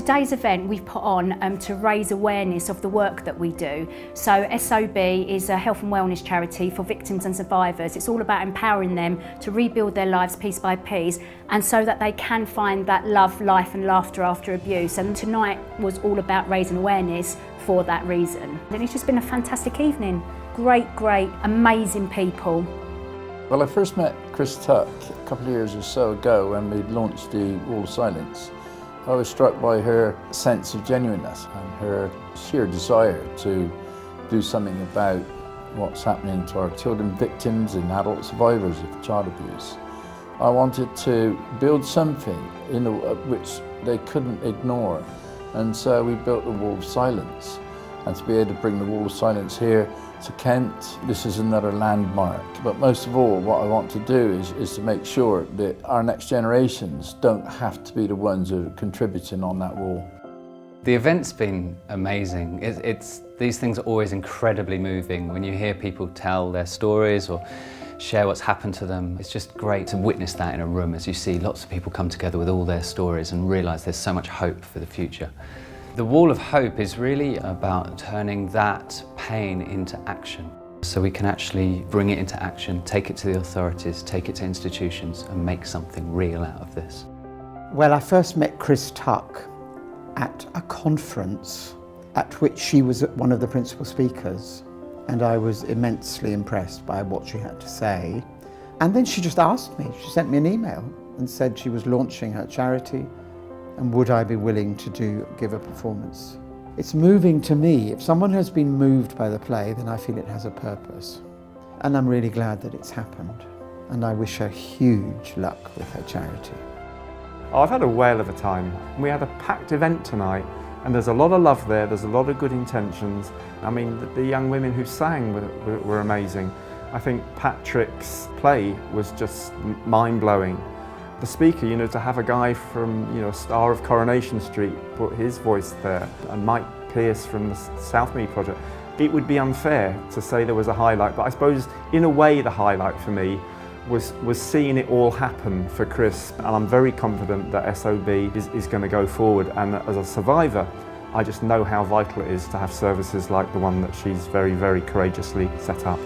today's event we've put on to raise awareness of the work that we do. So SOB is a health and wellness charity for victims and survivors. It's all about empowering them to rebuild their lives piece by piece, and so that they can find that love, life and laughter after abuse. And tonight was all about raising awareness for that reason. And it's just been a fantastic evening. Great, amazing people. Well, I first met Chris Tuck a couple of years or so ago when we launched the Wall of Silence. I was struck by her sense of genuineness and her sheer desire to do something about what's happening to our children victims and adult survivors of child abuse. I wanted to build something which they couldn't ignore, and so we built the Wall of Silence. And to be able to bring the Wall of Silence here to Kent, this is another landmark. But most of all, what I want to do is to make sure that our next generations don't have to be the ones who are contributing on that wall. The event's been amazing. These things are always incredibly moving. When you hear people tell their stories or share what's happened to them, it's just great to witness that in a room as you see lots of people come together with all their stories and realise there's so much hope for the future. The Wall of Hope is really about turning that pain into action. So we can actually bring it into action, take it to the authorities, take it to institutions and make something real out of this. Well, I first met Chris Tuck at a conference at which she was one of the principal speakers, and I was immensely impressed by what she had to say. And then she just asked me, she sent me an email and said she was launching her charity and would I be willing to give a performance. It's moving to me. If someone has been moved by the play, then I feel it has a purpose. And I'm really glad that it's happened. And I wish her huge luck with her charity. Oh, I've had a whale of a time. We had a packed event tonight, and there's a lot of love there, there's a lot of good intentions. I mean, the young women who sang were amazing. I think Patrick's play was just mind-blowing. The speaker, to have a guy from, a star of Coronation Street put his voice there, and Mike Pearce from the Southmead Project, it would be unfair to say there was a highlight, but I suppose in a way the highlight for me was seeing it all happen for Chris, and I'm very confident that SOB is going to go forward, and as a survivor I just know how vital it is to have services like the one that she's very, very courageously set up.